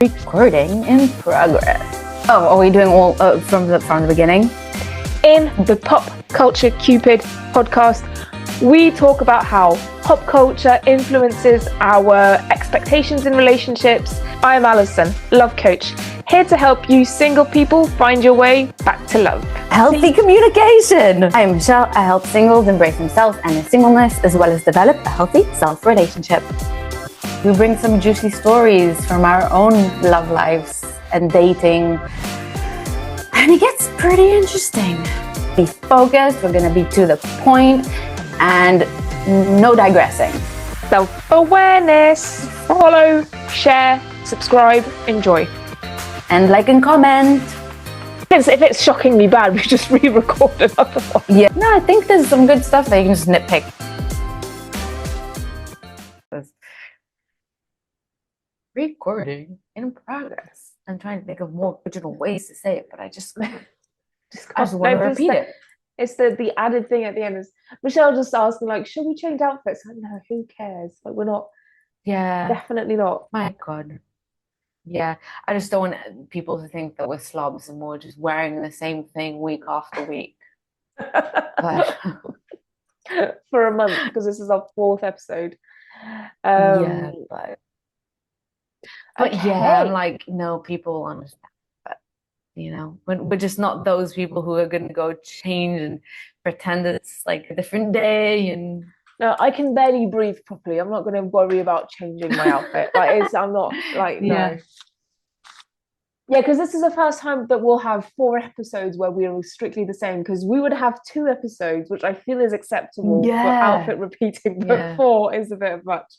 Recording in progress. Oh, are we doing all from the beginning? In the Pop Culture Cupid podcast, we talk about how pop culture influences our expectations in relationships. I'm Alison, love coach, here to help you single people find your way back to love. Healthy communication. I'm Michelle. I help singles embrace themselves and their singleness, as well as develop a healthy self-relationship. We bring some juicy stories from our own love lives and dating, and it gets pretty interesting. Be focused, we're going to be to the point, and no digressing. Self-awareness. Follow, share, subscribe, enjoy. And like and comment. If it's shockingly bad, we just re-record another one. Yeah. No, I think there's some good stuff that you can just nitpick. Recording in progress. I'm trying to think of more original ways to say it, but I just want to repeat it. It's the added thing at the end is Michelle just asked me, like, should we change outfits? I'm like, no, who cares? Like, we're not. Yeah. Definitely not. My God. Yeah. I just don't want people to think that we're slobs and we're just wearing the same thing week after week. But for a month, because this is our 4th episode. But okay. yeah, I'm like, no, people will understand. But we're just not those people who are going to go change and pretend it's like a different day. And no, I can barely breathe properly. I'm not going to worry about changing my outfit. I'm not like, no. Yeah, because this is the first time that we'll have 4 episodes where we're strictly the same, because we would have 2 episodes, which I feel is acceptable for outfit repeating, but 4 is a bit much.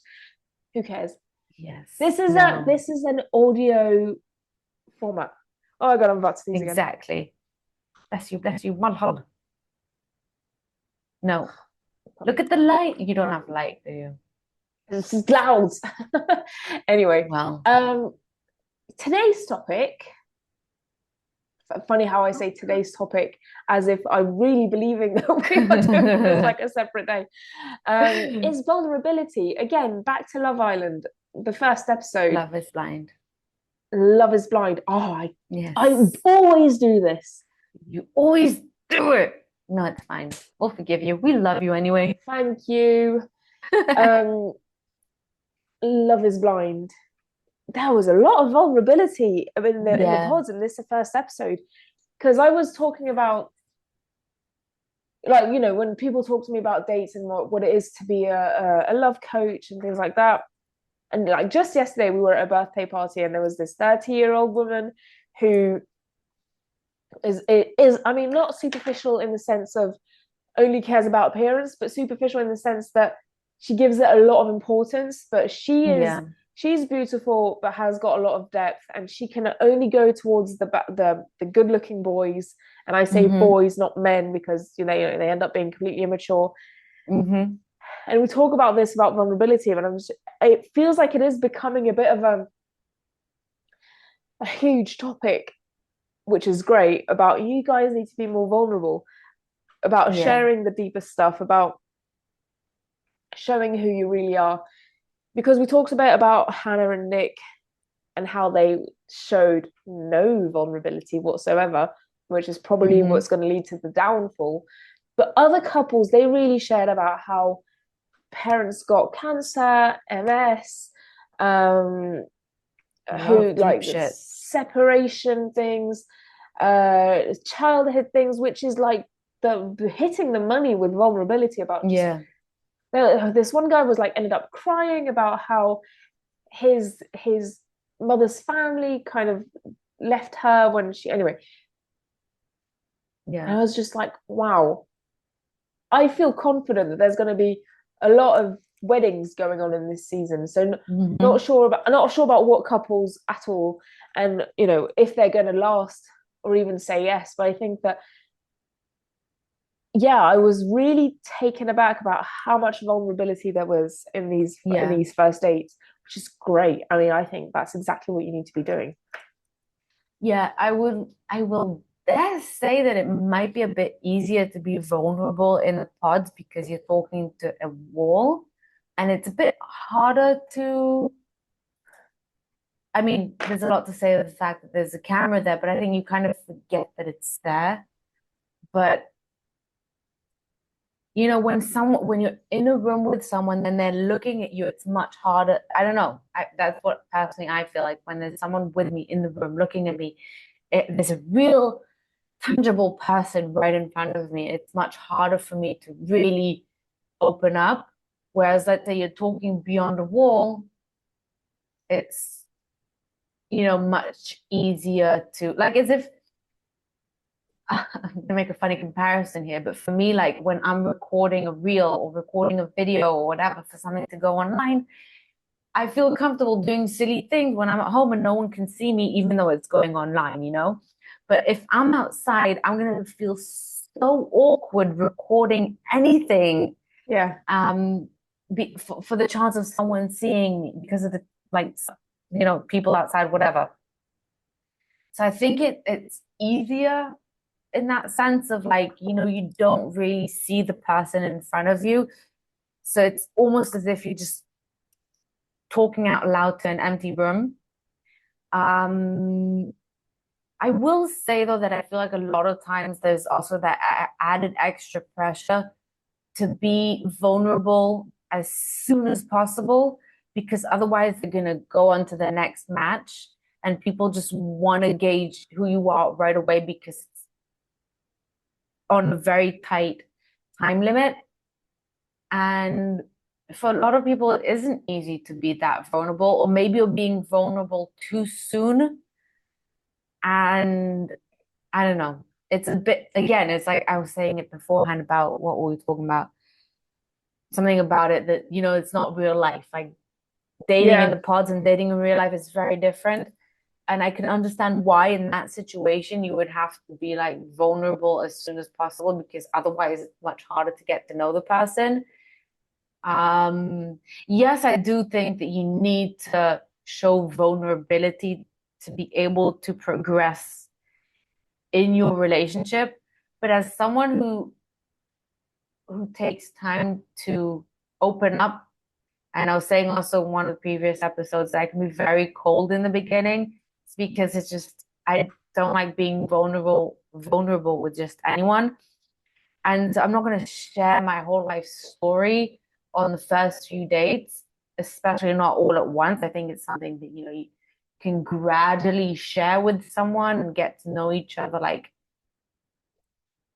Who cares? Yes. This is an audio format. Oh my God, I'm about to sneeze again. Exactly. Bless you, Malhol. No. Look at the light. You don't have light, do you? This is loud. Anyway. Well. Today's topic, funny how I say today's topic as if I'm really believing that we are doing this like a separate day, is vulnerability. Again, back to Love Island, the first episode. Love is blind. Love is blind. Oh, I always do this. You always do it. No, it's fine. We'll forgive you. We love you anyway. Thank you. Love is blind. There was a lot of vulnerability in the pods in this first episode, because I was talking about, like, when people talk to me about dates and what it is to be a love coach and things like that. And like just yesterday we were at a birthday party and there was this 30-year-old woman who is I mean, not superficial in the sense of only cares about appearance, but superficial in the sense that she gives it a lot of importance, but she's beautiful, but has got a lot of depth, and she can only go towards the good-looking boys. And I say boys, not men, because they end up being completely immature. And we talk about vulnerability, and it feels like it is becoming a bit of a huge topic, which is great. About you guys need to be more vulnerable, about sharing the deeper stuff, about showing who you really are. Because we talked a bit about Hannah and Nick and how they showed no vulnerability whatsoever, which is probably what's going to lead to the downfall. But other couples, they really shared about how parents got cancer, MS, separation things, childhood things, which is like the hitting the money with vulnerability about this one guy was like ended up crying about how his mother's family kind of left her when she and I was just like, wow, I feel confident that there's going to be a lot of weddings going on in this season, so not sure about what couples at all, and if they're going to last or even say yes. But I think that I was really taken aback about how much vulnerability there was in these first dates, which is great. I mean, I think that's exactly what you need to be doing. Yeah, I will dare say that it might be a bit easier to be vulnerable in the pods because you're talking to a wall, and it's a bit harder to I mean, there's a lot to say with the fact that there's a camera there, but I think you kind of forget that it's there. But you know, when you're in a room with someone, then they're looking at you, it's much harder. I don't know. That's what personally I feel like when there's someone with me in the room looking at me, there's a real tangible person right in front of me. It's much harder for me to really open up. Whereas let's say you're talking beyond a wall, it's, you know, much easier to like as if I'm gonna make a funny comparison here, but for me, like when I'm recording a reel or recording a video or whatever for something to go online, I feel comfortable doing silly things when I'm at home and no one can see me, even though it's going online, you know? But if I'm outside, I'm gonna feel so awkward recording anything. Yeah. For the chance of someone seeing me because of the like, you know, people outside, whatever. So I think it's easier in that sense of like, you know, you don't really see the person in front of you. So it's almost as if you're just talking out loud to an empty room. Um, I will say though that I feel like a lot of times there's also that added extra pressure to be vulnerable as soon as possible because otherwise they're gonna go on to the next match and people just want to gauge who you are right away because it's on a very tight time limit. And for a lot of people, it isn't easy to be that vulnerable, or maybe you're being vulnerable too soon. And I don't know. It's a bit, again, it's like I was saying it beforehand about what were we talking about? Something about it that, you know, it's not real life. Like dating in Yeah. the pods and dating in real life is very different. And I can understand why in that situation you would have to be like vulnerable as soon as possible because otherwise it's much harder to get to know the person. Yes, I do think that you need to show vulnerability to be able to progress in your relationship. But as someone who takes time to open up, and I was saying also in one of the previous episodes that I can be very cold in the beginning. It's because it's just I don't like being vulnerable with just anyone. And I'm not going to share my whole life story on the first few dates, especially not all at once. I think it's something that, you know, you can gradually share with someone and get to know each other, like,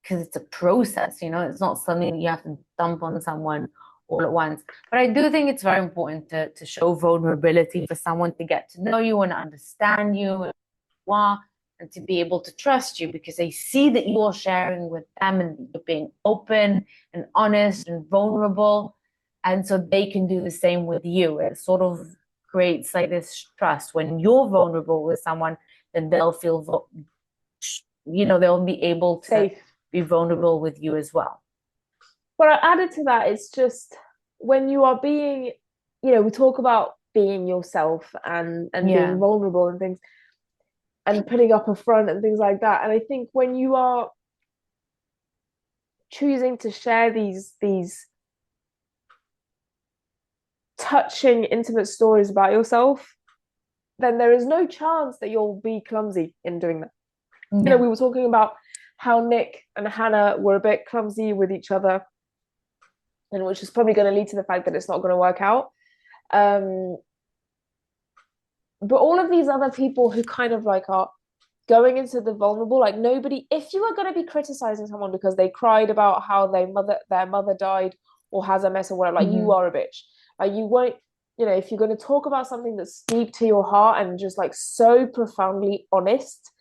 because it's a process, you know, it's not something that you have to dump on someone all at once. But I do think it's very important to show vulnerability for someone to get to know you and understand you and who you are and to be able to trust you because they see that you're sharing with them and you're being open and honest and vulnerable. And so they can do the same with you. It sort of creates like this trust. When you're vulnerable with someone, then they'll feel, you know, they'll be able to Safe. be vulnerable with you as well. But I added to that, it's just when you are being, you know, we talk about being yourself and being vulnerable and things and putting up a front and things like that. And I think when you are choosing to share these touching, intimate stories about yourself, then there is no chance that you'll be clumsy in doing that. Yeah. You know, we were talking about how Nick and Hannah were a bit clumsy with each other, and which is probably going to lead to the fact that it's not going to work out. But all of these other people who kind of like are going into the vulnerable, like nobody, if you are going to be criticizing someone because they cried about how their mother died or has a mess or whatever, like you are a bitch. Like you won't, you know, if you're going to talk about something that's deep to your heart and just like so profoundly honest,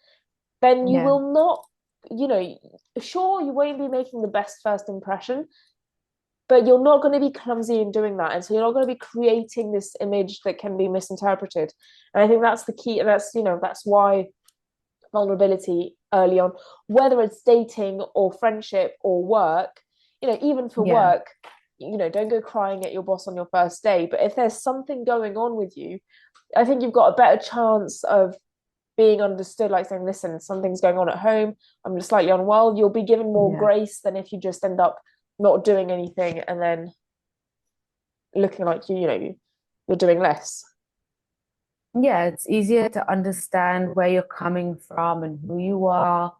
then you will not, you know, sure, you won't be making the best first impression, but you're not going to be clumsy in doing that. And so you're not going to be creating this image that can be misinterpreted. And I think that's the key. And that's, you know, that's why vulnerability early on, whether it's dating or friendship or work, you know, even for work, you know, don't go crying at your boss on your first day. But if there's something going on with you, I think you've got a better chance of being understood, like saying, listen, something's going on at home, I'm just slightly unwell. You'll be given more grace than if you just end up not doing anything and then looking like you know, you're doing less. yeah, it's easier to understand where you're coming from and who you are,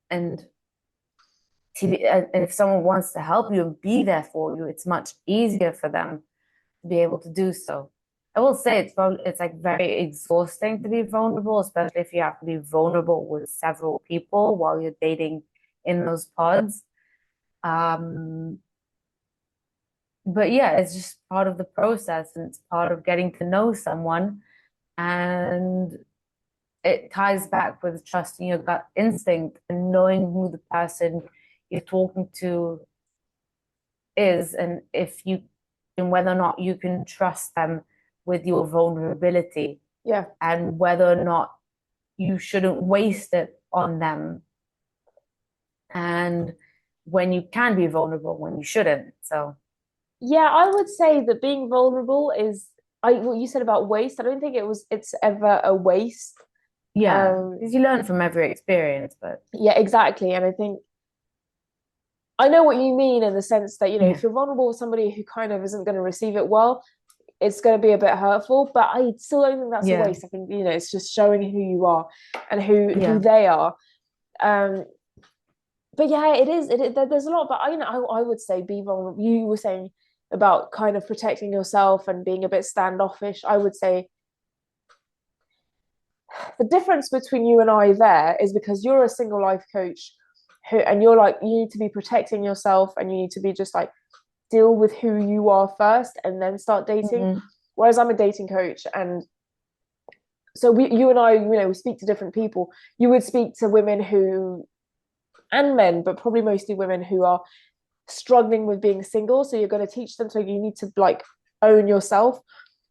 and and if someone wants to help you and be there for you, it's much easier for them to be able to do so. I will say it's like very exhausting to be vulnerable, especially if you have to be vulnerable with several people while you're dating in those pods. Um, but yeah, it's just part of the process and it's part of getting to know someone. And it ties back with trusting your gut instinct and knowing who the person you're talking to is, and if you and whether or not you can trust them with your vulnerability, Yeah. and whether or not you shouldn't waste it on them, and when you can be vulnerable, when you shouldn't. So Yeah, I would say that being vulnerable is what you said about waste. I don't think it's ever a waste. yeah, Um, because you learn from every experience, but yeah, exactly. And I think I know what you mean in the sense that, yeah, if you're vulnerable with somebody who kind of isn't going to receive it well, it's going to be a bit hurtful. But I still don't think that's a yeah, waste. I think, it's just showing who you are and who yeah, they are. Um, but yeah, there's a lot, but I would say be vulnerable. You were saying about kind of protecting yourself and being a bit standoffish. I would say the difference between you and I there is because you're a single life coach and you're like, you need to be protecting yourself and you need to be just like, deal with who you are first and then start dating. mm-hmm. Whereas I'm a dating coach, and so you and I, we speak to different people. You would speak to women who, and men, but probably mostly women who are struggling with being single. So you're going to teach them. So you need to like own yourself.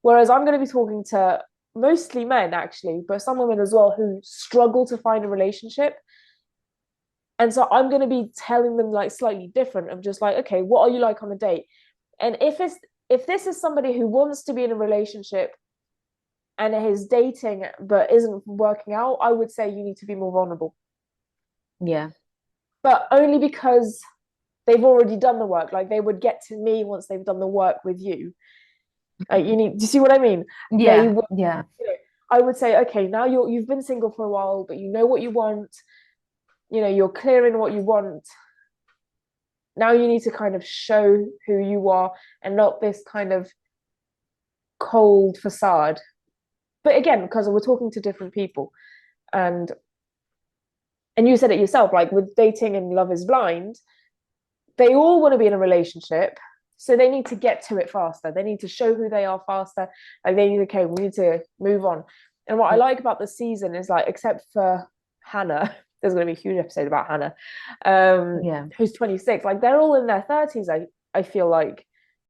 Whereas I'm going to be talking to mostly men actually, but some women as well who struggle to find a relationship. And so I'm going to be telling them like slightly different of just like, okay, what are you like on a date? And if this is somebody who wants to be in a relationship and is dating but isn't working out, I would say you need to be more vulnerable. Yeah, But only because they've already done the work. Like they would get to me once they've done the work with you. Like do you see what I mean? They yeah, will, yeah, I would say, okay, now you've been single for a while, but you know what you want. You're clear in what you want. Now you need to kind of show who you are and not this kind of cold facade. But again, because we're talking to different people, and you said it yourself, like with dating and Love is Blind, they all want to be in a relationship, so they need to get to it faster. They need to show who they are faster. Like they need, okay, we need to move on. And what I like about the season is like, except for Hannah, there's going to be a huge episode about Hannah, yeah, who's 26. Like they're all in their 30s. I feel like